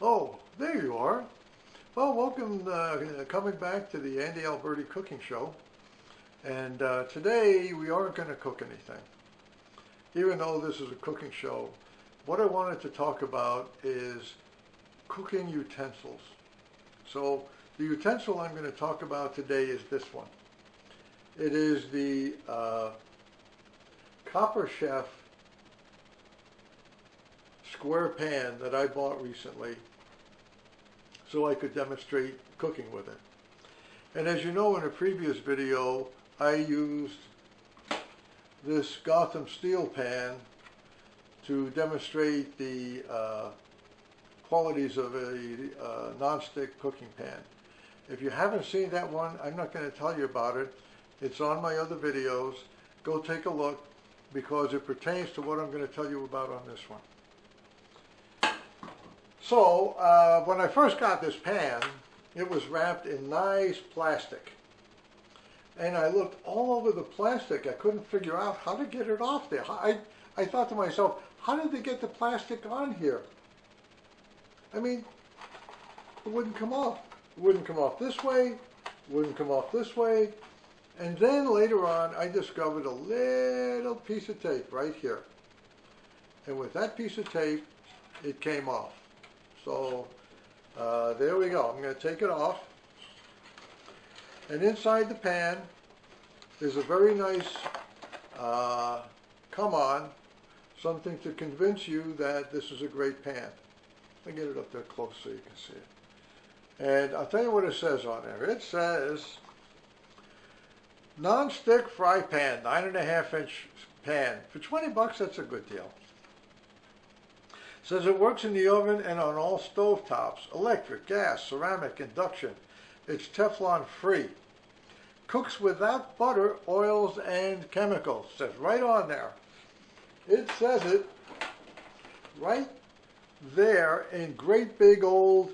Oh, there you are. Well, welcome, coming back to the Andy Alberti Cooking Show. And today we aren't going to cook anything. Even though this is a cooking show, what I wanted to talk about is cooking utensils. So the utensil I'm going to talk about today is this one. It is the Copper Chef square pan that I bought recently so I could demonstrate cooking with it. And as you know, in a previous video, I used this Gotham steel pan to demonstrate the qualities of a non-stick cooking pan. If you haven't seen that one, I'm not going to tell you about it. It's on my other videos. Go take a look because it pertains to what I'm going to tell you about on this one. So, when I first got this pan, it was wrapped in nice plastic. And I looked all over the plastic. I couldn't figure out how to get it off there. I thought to myself, how did they get the plastic on here? I mean, it wouldn't come off. It wouldn't come off this way, wouldn't come off this way. And then later on, I discovered a little piece of tape right here. And with that piece of tape, it came off. So there we go. I'm going to take it off. And inside the pan is a very nice come on, something to convince you that this is a great pan. Let me get it up there close so you can see it. And I'll tell you what it says on there. It says non-stick fry pan, 9.5-inch pan. For 20 bucks, that's a good deal. Says it works in the oven and on all stove tops, electric, gas, ceramic, induction. It's Teflon free. Cooks without butter, oils, and chemicals. Says right on there. It says it right there in great big old,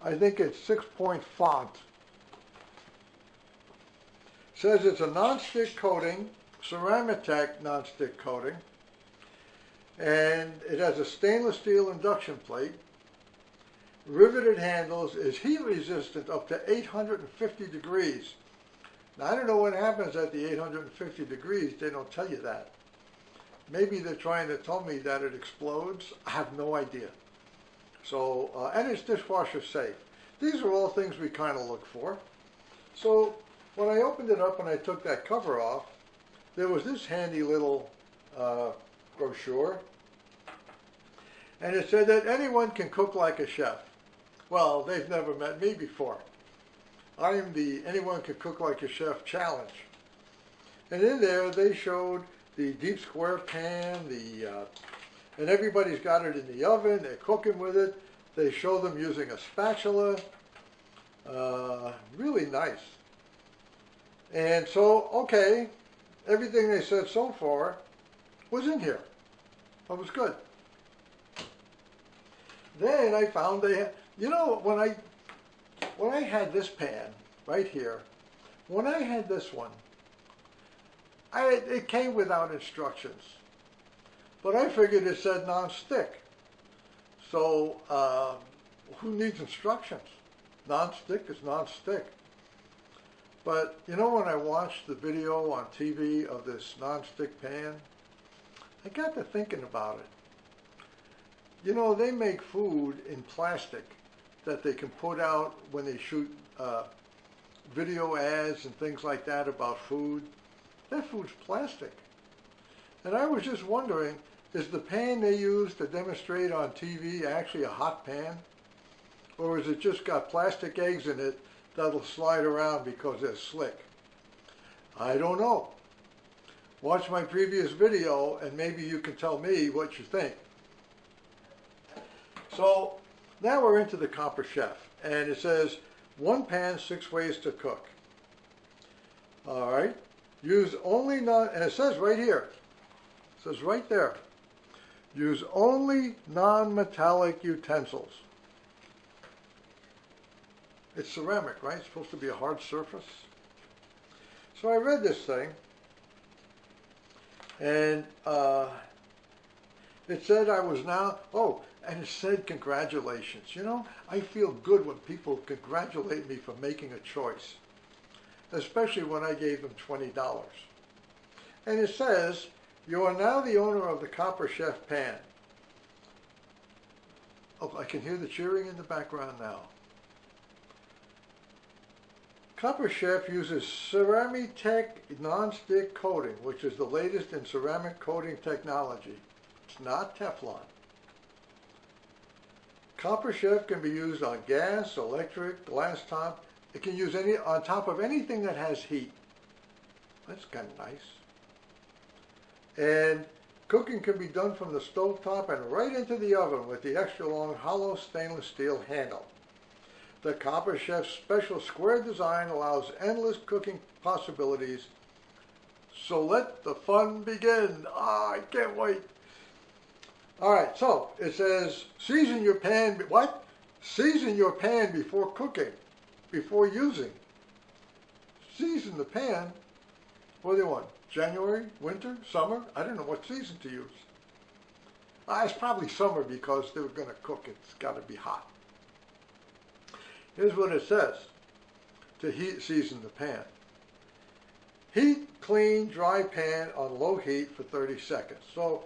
I think it's 6-point font. Says it's a non-stick coating, Ceramtech non-stick coating. And it has a stainless steel induction plate. Riveted handles, is heat resistant up to 850 degrees. Now I don't know what happens at the 850 degrees, they don't tell you that. Maybe they're trying to tell me that it explodes, I have no idea. So, and it's dishwasher safe. These are all things we kind of look for. So when I opened it up and I took that cover off, there was this handy little brochure. And it said that anyone can cook like a chef. Well, they've never met me before. I am the Anyone Can Cook Like a Chef challenge. And in there they showed the deep square pan, and everybody's got it in the oven, they're cooking with it. They show them using a spatula. Really nice. And so, okay, everything they said so far was in here. That was good. Then I found they had, you know, when I had this pan right here, when I had this one, it came without instructions. But I figured it said non-stick. So who needs instructions? Non-stick is non-stick. But you know, when I watched the video on TV of this non-stick pan, I got to thinking about it. You know, they make food in plastic that they can put out when they shoot video ads and things like that about food. That food's plastic. And I was just wondering, is the pan they use to demonstrate on TV actually a hot pan? Or is it just got plastic eggs in it that'll slide around because they're slick? I don't know. Watch my previous video and maybe you can tell me what you think. So now we're into the Copper Chef, and it says 1 pan, 6 ways to cook. All right, use only and it says right here, it says right there, use only non-metallic utensils. It's ceramic, right? It's supposed to be a hard surface. So I read this thing, and it said I was now, and it said congratulations. You know, I feel good when people congratulate me for making a choice, especially when I gave them $20. And it says, you are now the owner of the Copper Chef pan. Oh, I can hear the cheering in the background now. Copper Chef uses Ceramtech non-stick coating, which is the latest in ceramic coating technology. It's not Teflon. Copper Chef can be used on gas, electric, glass top. It can use on top of anything that has heat. That's kind of nice. And cooking can be done from the stovetop and right into the oven with the extra long hollow stainless steel handle. The Copper Chef's special square design allows endless cooking possibilities. So let the fun begin. I can't wait. All right, so it says season your pan. What? Season your pan before cooking, before using. Season the pan. What do you want? January, winter, summer? I don't know what season to use. It's probably summer because they were going to cook. It's got to be hot. Here's what it says to season the pan. Heat, clean, dry pan on low heat for 30 seconds. So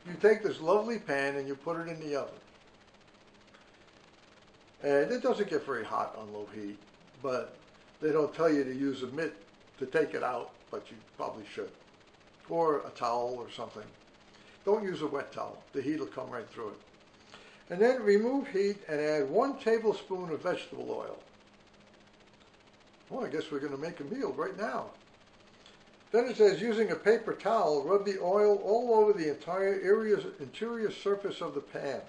you take this lovely pan and you put it in the oven. And it doesn't get very hot on low heat, but they don't tell you to use a mitt to take it out, but you probably should. Or a towel or something. Don't use a wet towel. The heat will come right through it. And then remove heat and add 1 tablespoon of vegetable oil. Well, I guess we're going to make a meal right now. Then it says, using a paper towel, rub the oil all over the entire interior surface of the pan.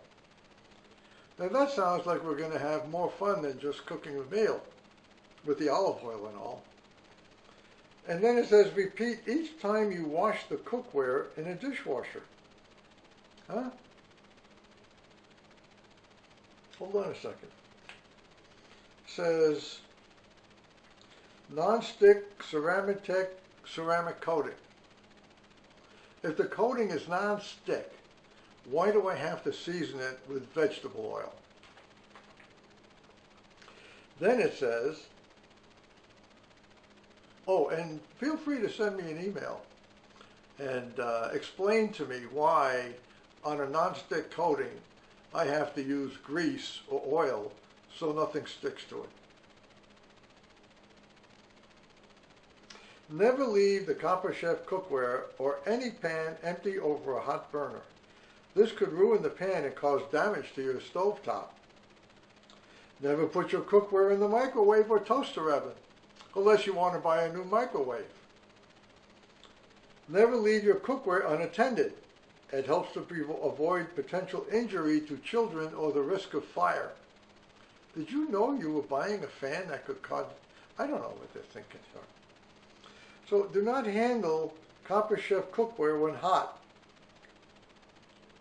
Now that sounds like we're going to have more fun than just cooking a meal with the olive oil and all. And then it says, repeat each time you wash the cookware in a dishwasher. Huh? Hold on a second. It says, non-stick Ceramtech ceramic coating. If the coating is non-stick, why do I have to season it with vegetable oil? Then it says, oh, and feel free to send me an email and explain to me why on a non-stick coating I have to use grease or oil so nothing sticks to it. Never leave the Copper Chef cookware or any pan empty over a hot burner. This could ruin the pan and cause damage to your stovetop. Never put your cookware in the microwave or toaster oven, unless you want to buy a new microwave. Never leave your cookware unattended. It helps to avoid potential injury to children or the risk of fire. Did you know you were buying a fan that could cause... I don't know what they're thinking here. So do not handle Copper Chef cookware when hot.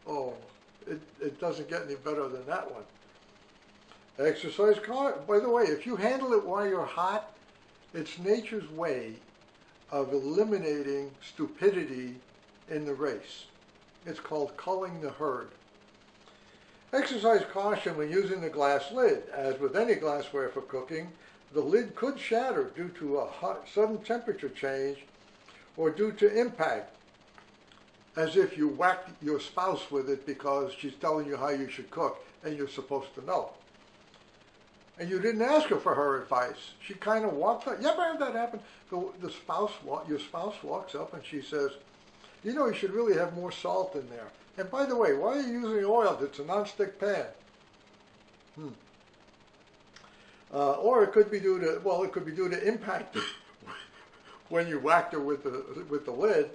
Oh, it doesn't get any better than that one. Exercise caution. By the way, if you handle it while you're hot, it's nature's way of eliminating stupidity in the race. It's called culling the herd. Exercise caution when using the glass lid. As with any glassware for cooking, the lid could shatter due to a sudden temperature change or due to impact, as if you whacked your spouse with it because she's telling you how you should cook and you're supposed to know. And you didn't ask her for her advice. She kind of walks up. You ever have that happen? Your spouse walks up and she says, you know, you should really have more salt in there. And by the way, why are you using oil? It's a non-stick pan. Or it could be due to, well, it could be due to impact when you whacked her with the lid.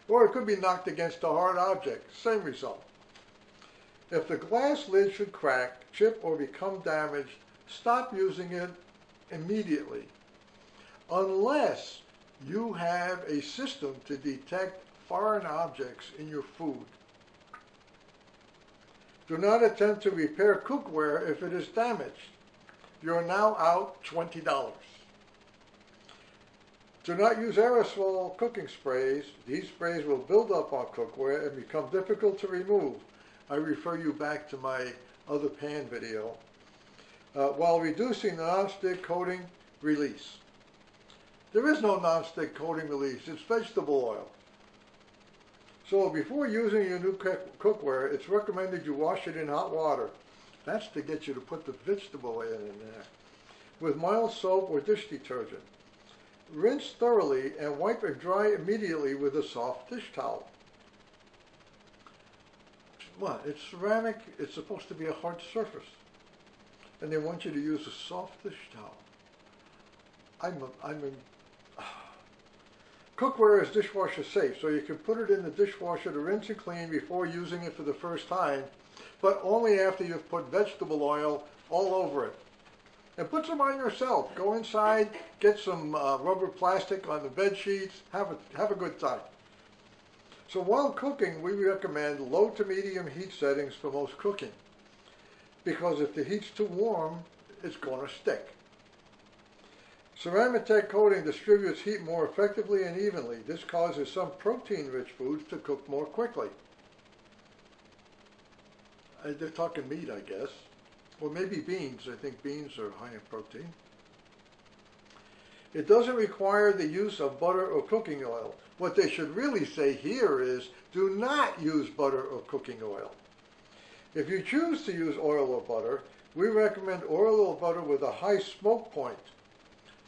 Or it could be knocked against a hard object. Same result. If the glass lid should crack, chip, or become damaged, stop using it immediately, unless you have a system to detect foreign objects in your food. Do not attempt to repair cookware if it is damaged. You're now out $20. Do not use aerosol cooking sprays. These sprays will build up on cookware and become difficult to remove. I refer you back to my other pan video. While reducing the nonstick coating release. There is no nonstick coating release, it's vegetable oil. So before using your new cookware, it's recommended you wash it in hot water. That's to get you to put the vegetable oil in there. With mild soap or dish detergent. Rinse thoroughly and wipe and dry immediately with a soft dish towel. What? It's ceramic, it's supposed to be a hard surface. And they want you to use a soft dish towel. Cookware is dishwasher safe, so you can put it in the dishwasher to rinse and clean before using it for the first time, but only after you've put vegetable oil all over it. And put some on yourself. Go inside, get some rubber plastic on the bed sheets, have a good time. So while cooking, we recommend low to medium heat settings for most cooking, because if the heat's too warm, it's going to stick. Ceramic coating distributes heat more effectively and evenly. This causes some protein-rich foods to cook more quickly. They're talking meat, I guess. Or maybe beans. I think beans are high in protein. It doesn't require the use of butter or cooking oil. What they should really say here is, do not use butter or cooking oil. If you choose to use oil or butter, we recommend oil or butter with a high smoke point.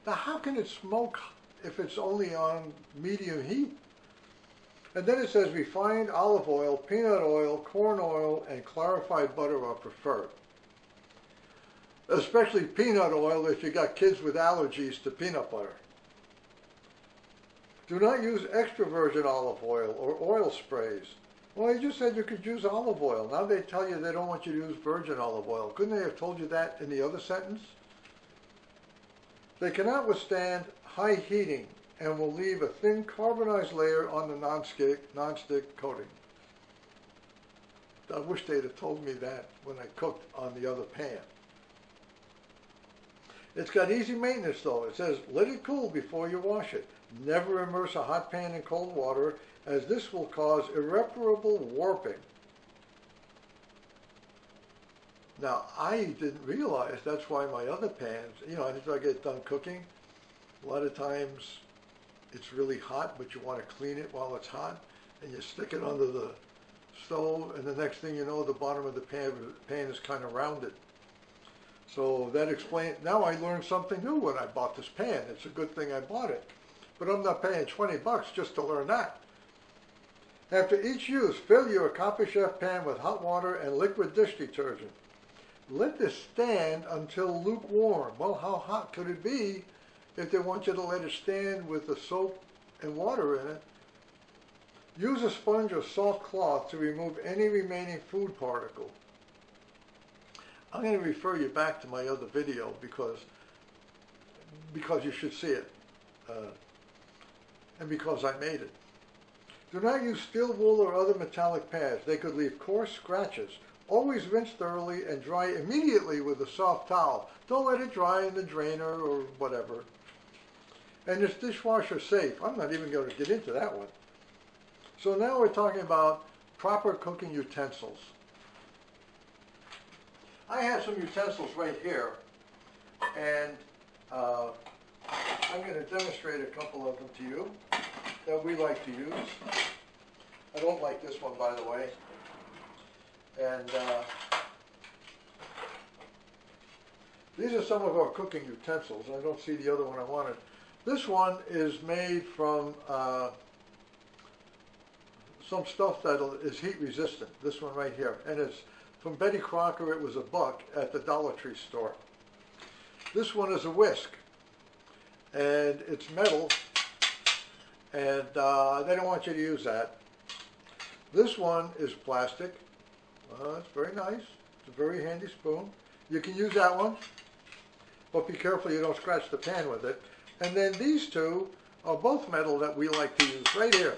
Now, how can it smoke if it's only on medium heat? And then it says refined olive oil, peanut oil, corn oil, and clarified butter are preferred. Especially peanut oil if you got kids with allergies to peanut butter. Do not use extra virgin olive oil or oil sprays. Well, they just said you could use olive oil. Now they tell you they don't want you to use virgin olive oil. Couldn't they have told you that in the other sentence? They cannot withstand high heating and will leave a thin carbonized layer on the nonstick coating. I wish they'd have told me that when I cooked on the other pan. It's got easy maintenance though. It says let it cool before you wash it. Never immerse a hot pan in cold water, as this will cause irreparable warping. Now, I didn't realize that's why my other pans, after I get done cooking, a lot of times it's really hot, but you want to clean it while it's hot, and you stick it under the stove, and the next thing you know, the bottom of the pan is kind of rounded. So that explains, now I learned something new when I bought this pan. It's a good thing I bought it. But I'm not paying 20 bucks just to learn that. After each use, fill your Copper Chef pan with hot water and liquid dish detergent. Let this stand until lukewarm. Well, how hot could it be if they want you to let it stand with the soap and water in it? Use a sponge or soft cloth to remove any remaining food particle. I'm going to refer you back to my other video because you should see it. And because I made it. Do not use steel wool or other metallic pads. They could leave coarse scratches. Always rinse thoroughly and dry immediately with a soft towel. Don't let it dry in the drainer or whatever. And it's dishwasher safe. I'm not even going to get into that one. So now we're talking about proper cooking utensils. I have some utensils right here, and I'm going to demonstrate a couple of them to you that we like to use. I don't like this one, by the way. And these are some of our cooking utensils. I don't see the other one I wanted. This one is made from some stuff that is heat resistant. This one right here. And it's from Betty Crocker. It was $1 at the Dollar Tree store. This one is a whisk. And it's metal. And they don't want you to use that. This one is plastic. It's very nice. It's a very handy spoon. You can use that one, but be careful you don't scratch the pan with it. And then these two are both metal that we like to use right here.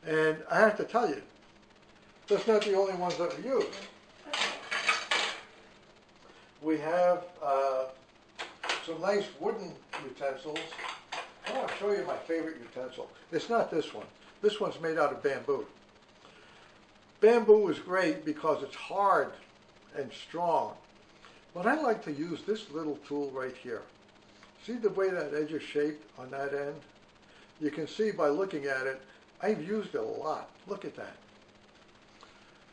And I have to tell you, that's not the only ones that we use. We have some nice wooden utensils. I want to show you my favorite utensil. It's not this one. This one's made out of bamboo. Bamboo is great because it's hard and strong. But I like to use this little tool right here. See the way that edge is shaped on that end? You can see by looking at it, I've used it a lot. Look at that.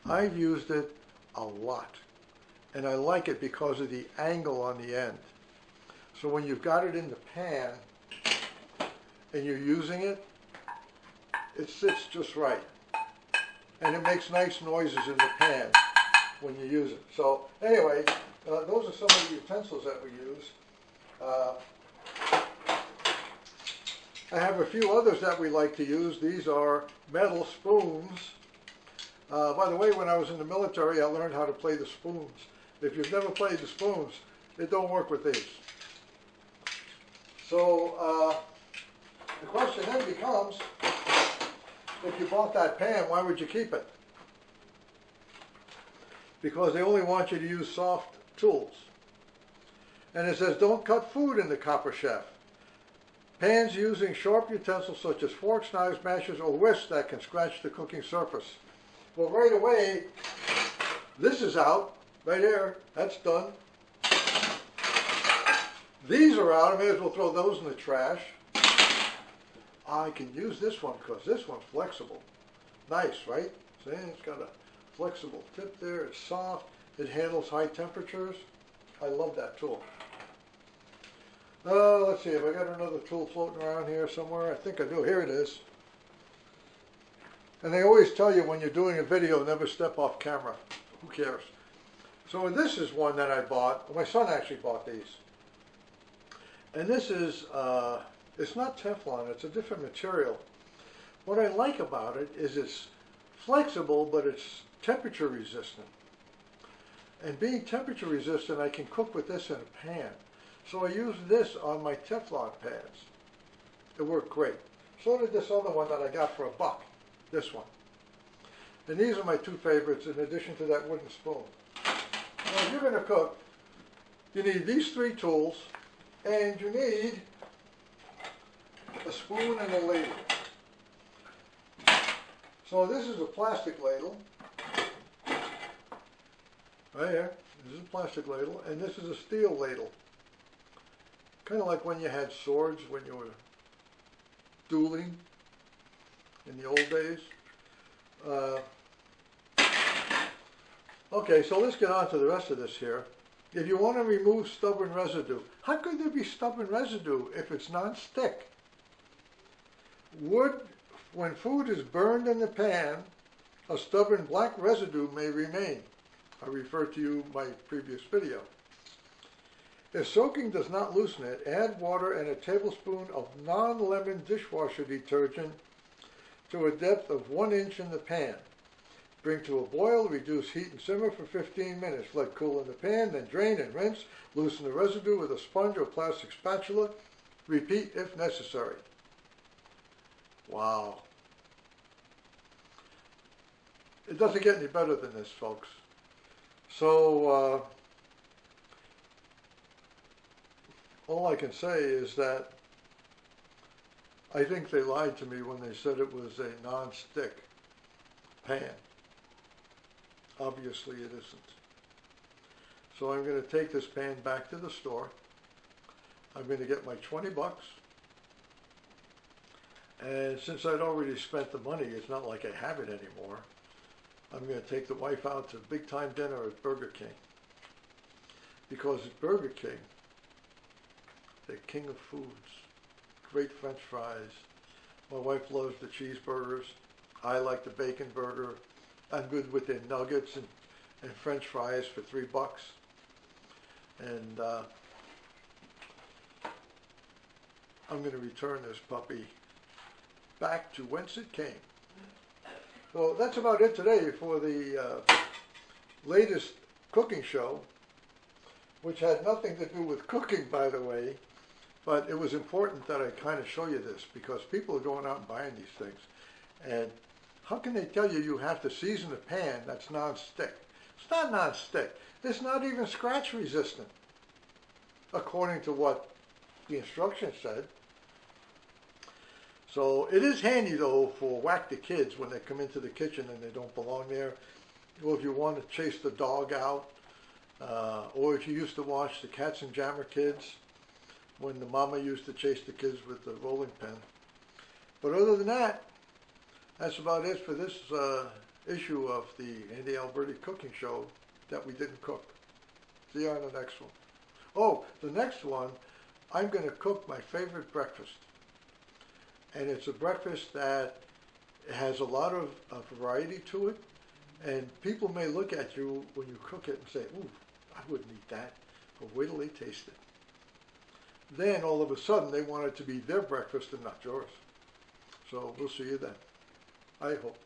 I've used it a lot. And I like it because of the angle on the end. So when you've got it in the pan and you're using it, it sits just right. And it makes nice noises in the pan when you use it. So anyway, those are some of the utensils that we use. I have a few others that we like to use. These are metal spoons. By the way, when I was in the military, I learned how to play the spoons. If you've never played the spoons, it don't work with these. So the question then becomes, if you bought that pan, why would you keep it? Because they only want you to use soft tools. And it says, don't cut food in the copper chef. Pans using sharp utensils such as forks, knives, mashers, or whisks that can scratch the cooking surface. Well, right away, this is out. Right here, that's done. These are out. I may as well throw those in the trash. I can use this one because this one's flexible. Nice, right? See, it's got a flexible tip there. It's soft. It handles high temperatures. I love that tool. Let's see, have I got another tool floating around here somewhere? I think I do. Here it is. And they always tell you when you're doing a video, never step off camera. Who cares? So this is one that I bought. My son actually bought these. And this is, it's not Teflon, it's a different material. What I like about it is it's flexible, but it's temperature resistant. And being temperature resistant, I can cook with this in a pan. So I use this on my Teflon pans. It worked great. So did this other one that I got for $1, this one. And these are my two favorites in addition to that wooden spoon. Now if you're going to cook, you need these three tools, and you need a spoon and a ladle. So this is a plastic ladle. Right here, this is a plastic ladle, and this is a steel ladle. Kind of like when you had swords when you were dueling in the old days. Okay, so let's get on to the rest of this here. If you want to remove stubborn residue, how could there be stubborn residue if it's non-stick? Wood, when food is burned in the pan, a stubborn black residue may remain. I referred to you my previous video. If soaking does not loosen it, add water and a tablespoon of non-lemon dishwasher detergent to a depth of 1 inch in the pan. Bring to a boil, reduce heat and simmer for 15 minutes. Let cool in the pan, then drain and rinse. Loosen the residue with a sponge or plastic spatula. Repeat if necessary. Wow. It doesn't get any better than this, folks. So, all I can say is that I think they lied to me when they said it was a non-stick pan. Obviously it isn't. So I'm going to take this pan back to the store. I'm going to get my $20. And since I'd already spent the money, it's not like I have it anymore. I'm going to take the wife out to a big time dinner at Burger King. Because at Burger King, they're king of foods. Great French fries. My wife loves the cheeseburgers. I like the bacon burger. I'm good with the nuggets and French fries for $3. And I'm going to return this puppy back to whence it came. So that's about it today for the latest cooking show, which had nothing to do with cooking, by the way, but it was important that I kind of show you this because people are going out and buying these things. And how can they tell you you have to season a pan that's non-stick? It's not non-stick. It's not even scratch resistant, according to what the instructions said. So it is handy though for whack the kids when they come into the kitchen and they don't belong there. Or if you want to chase the dog out, or if you used to watch the Cats and Jammer Kids, when the mama used to chase the kids with the rolling pin. But other than that, that's about it for this issue of the Andy Alberti cooking show that we didn't cook. See you on the next one. Oh, the next one, I'm going to cook my favorite breakfast. And it's a breakfast that has a lot of variety to it. And people may look at you when you cook it and say, ooh, I wouldn't eat that. But wait till they taste it. Then all of a sudden they want it to be their breakfast and not yours. So we'll see you then. I hope.